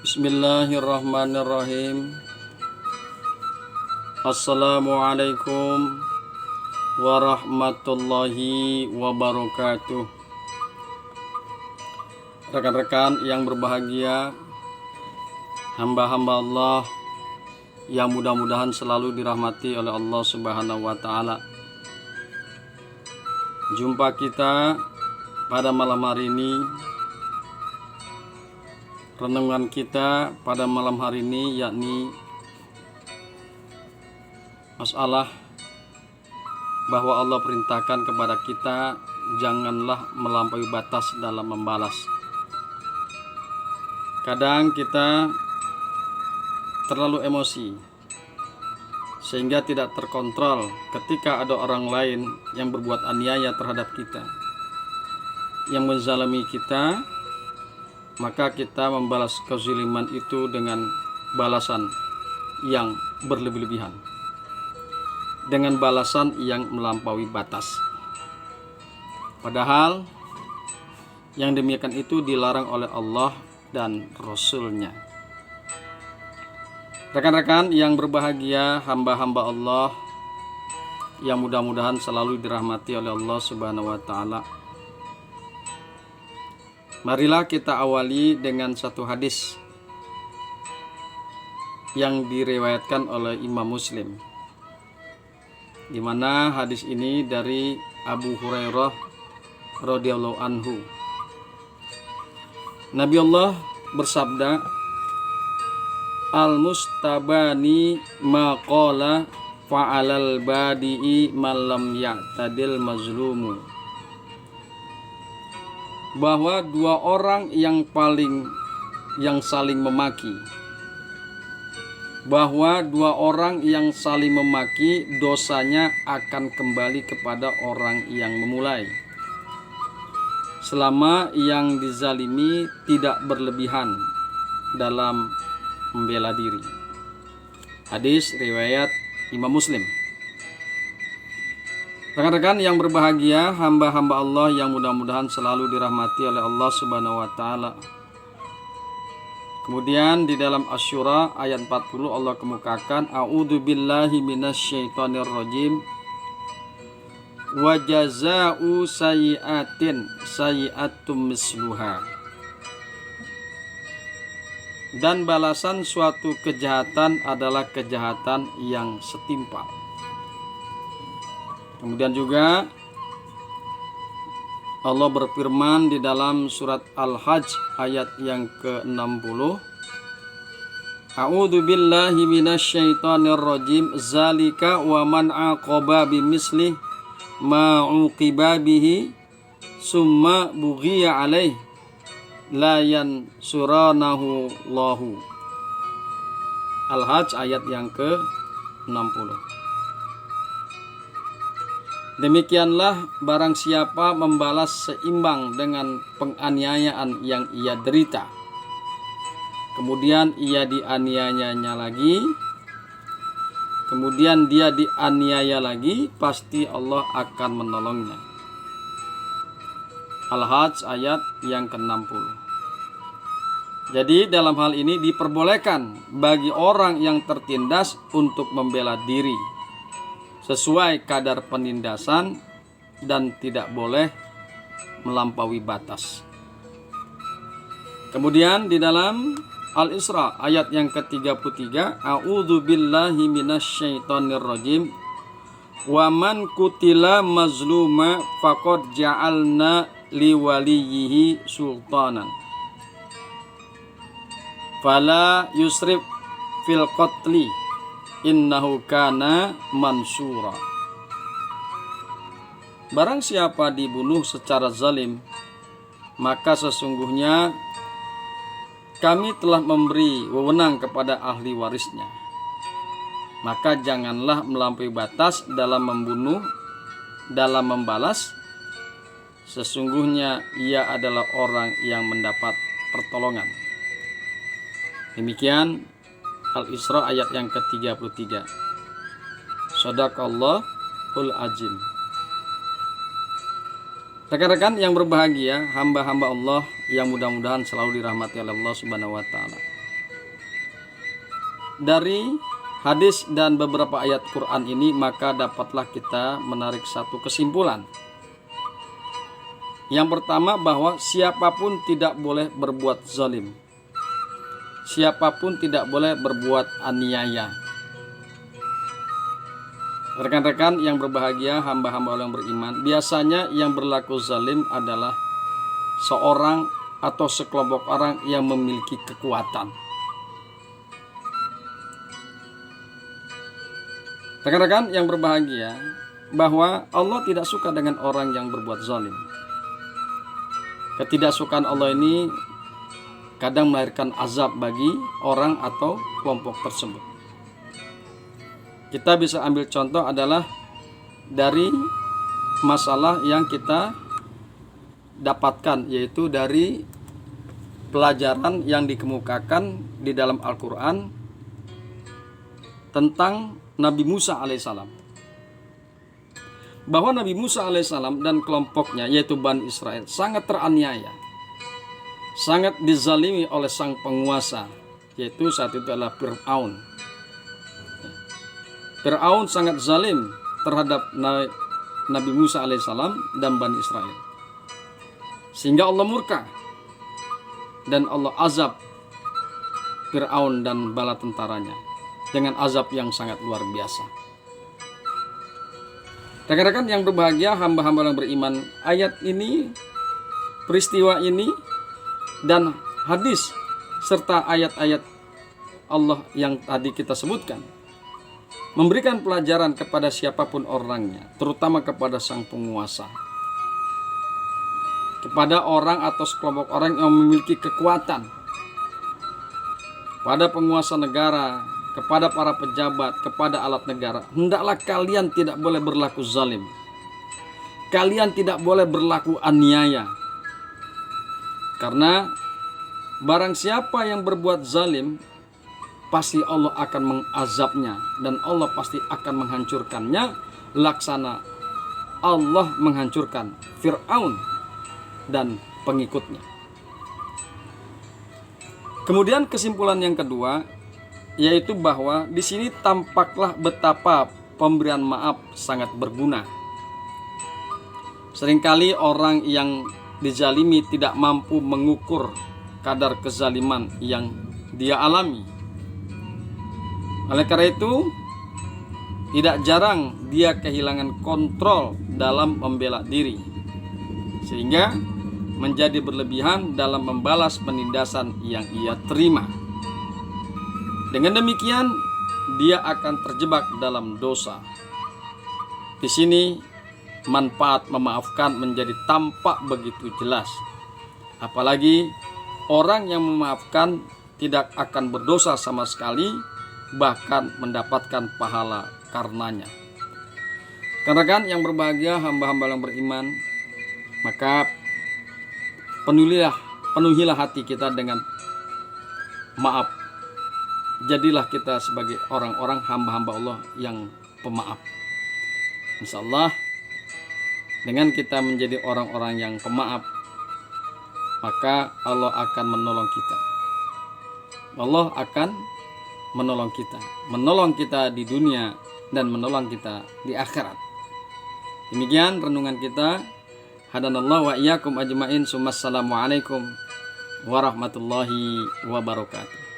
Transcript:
Bismillahirrahmanirrahim. Assalamualaikum warahmatullahi wabarakatuh. Rekan-rekan yang berbahagia, hamba-hamba Allah yang mudah-mudahan selalu dirahmati oleh Allah Subhanahu wa taala. Jumpa kita pada malam hari ini. Renungan kita pada malam hari ini yakni masalah bahwa Allah perintahkan kepada kita janganlah melampaui batas dalam membalas. Kadang kita terlalu emosi sehingga tidak terkontrol ketika ada orang lain yang berbuat aniaya terhadap kita, yang menzalimi kita, maka kita membalas kezaliman itu dengan balasan yang berlebih-lebihan, dengan balasan yang melampaui batas. Padahal yang demikian itu dilarang oleh Allah dan Rasul-Nya. Rekan-rekan yang berbahagia, hamba-hamba Allah yang mudah-mudahan selalu dirahmati oleh Allah Subhanahu wa taala. Marilah kita awali dengan satu hadis yang diriwayatkan oleh Imam Muslim, di mana hadis ini dari Abu Hurairah radhiyallahu anhu. Nabi Allah bersabda, "Al-mustabani maqala fa'alal badi'i malam ya'tadil mazlumu." Bahwa dua orang yang saling memaki, dosanya akan kembali kepada orang yang memulai, selama yang dizalimi tidak berlebihan dalam membela diri. Hadis riwayat Imam Muslim. Rekan-rekan yang berbahagia, hamba-hamba Allah yang mudah-mudahan selalu dirahmati oleh Allah Subhanahu wa taala. Kemudian di dalam Asy-Syura ayat 40 Allah kemukakan, "A'udzu billahi minasyaitonir rajim. Wa jazaa'u sayyi'atin sayyi'atum misluha." Dan balasan suatu kejahatan adalah kejahatan yang setimpal. Kemudian juga Allah berfirman di dalam surat Al-Hajj ayat yang ke-60, "A'udzu billahi minasyaitonir rajim. Zalika wa man 'aqaba bimislih ma 'uqiba bihi summa bughiya 'alaihi la yansuranahu Allahu." Al-Hajj ayat yang ke-60. Demikianlah barang siapa membalas seimbang dengan penganiayaan yang ia derita, kemudian ia dianiayanya lagi, kemudian dia dianiaya lagi, pasti Allah akan menolongnya. Al-Hajj ayat yang ke-60. Jadi dalam hal ini diperbolehkan bagi orang yang tertindas untuk membela diri sesuai kadar penindasan dan tidak boleh melampaui batas. Kemudian di dalam Al-Isra ayat yang ke-33, "A'udzu billahi minasyaitonir rajim. Wa man qutila mazluma faqad ja'alna liwaliyhi sultanan. Fala yusrif fil qatli innahu kana mansura." Barang siapa dibunuh secara zalim, maka sesungguhnya kami telah memberi wewenang kepada ahli warisnya. Maka janganlah melampaui batas dalam membunuh, dalam membalas. Sesungguhnya ia adalah orang yang mendapat pertolongan. Demikian Al-Isra ayat yang ke-33. Shadaqallahul azim. Rekan-rekan yang berbahagia, hamba-hamba Allah yang mudah-mudahan selalu dirahmati oleh Allah Subhanahu wa taala. dari hadis dan beberapa ayat Quran ini, maka dapatlah kita menarik satu kesimpulan. Yang pertama, bahwa siapapun tidak boleh berbuat zalim. Siapapun tidak boleh berbuat aniaya. Rekan-rekan yang berbahagia, hamba-hamba Allah yang beriman, biasanya yang berlaku zalim adalah seorang atau sekelompok orang yang memiliki kekuatan. Rekan-rekan yang berbahagia, bahwa Allah tidak suka dengan orang yang berbuat zalim. Ketidaksukaan Allah ini kadang melahirkan azab bagi orang atau kelompok tersebut. Kita bisa ambil contoh adalah dari masalah yang kita dapatkan, yaitu dari pelajaran yang dikemukakan di dalam Al-Quran tentang Nabi Musa alaihissalam. Bahwa Nabi Musa alaihissalam dan kelompoknya, yaitu Bani Israel, sangat teraniaya, sangat dizalimi oleh sang penguasa, yaitu saat itu adalah Fir'aun. Fir'aun sangat zalim terhadap Nabi Musa alaihissalam dan Bani Israel, sehingga Allah murka dan Allah azab Fir'aun dan bala tentaranya dengan azab yang sangat luar biasa. Rekan-rekan yang berbahagia, hamba-hamba yang beriman, ayat ini, peristiwa ini, dan hadis serta ayat-ayat Allah yang tadi kita sebutkan memberikan pelajaran kepada siapapun orangnya, terutama kepada sang penguasa, kepada orang atau sekelompok orang yang memiliki kekuatan, pada penguasa negara, kepada para pejabat, kepada alat negara. Hendaklah kalian tidak boleh berlaku zalim. Kalian tidak boleh berlaku aniaya. Karena barang siapa yang berbuat zalim, pasti Allah akan mengazabnya dan Allah pasti akan menghancurkannya, laksana Allah menghancurkan Fir'aun dan pengikutnya. Kemudian kesimpulan yang kedua, yaitu bahwa di sini tampaklah betapa pemberian maaf sangat berguna. Seringkali orang yang dizalimi tidak mampu mengukur kadar kezaliman yang dia alami. Oleh karena itu, tidak jarang dia kehilangan kontrol dalam membela diri, sehingga menjadi berlebihan dalam membalas penindasan yang ia terima. Dengan demikian, dia akan terjebak dalam dosa. Di sini, manfaat memaafkan menjadi tampak begitu jelas. Apalagi orang yang memaafkan tidak akan berdosa sama sekali, bahkan mendapatkan pahala karenanya. Rekan-rekan yang berbahagia, hamba-hamba yang beriman, maka penuhilah hati kita dengan maaf. Jadilah kita sebagai orang-orang hamba-hamba Allah yang pemaaf. Insya Allah, dengan kita menjadi orang-orang yang pemaaf, maka Allah akan menolong kita. Allah akan menolong kita di dunia dan menolong kita di akhirat. Demikian renungan kita. Hadanallahu wa iyyakum ajmain. Assalamualaikum warahmatullahi wabarakatuh.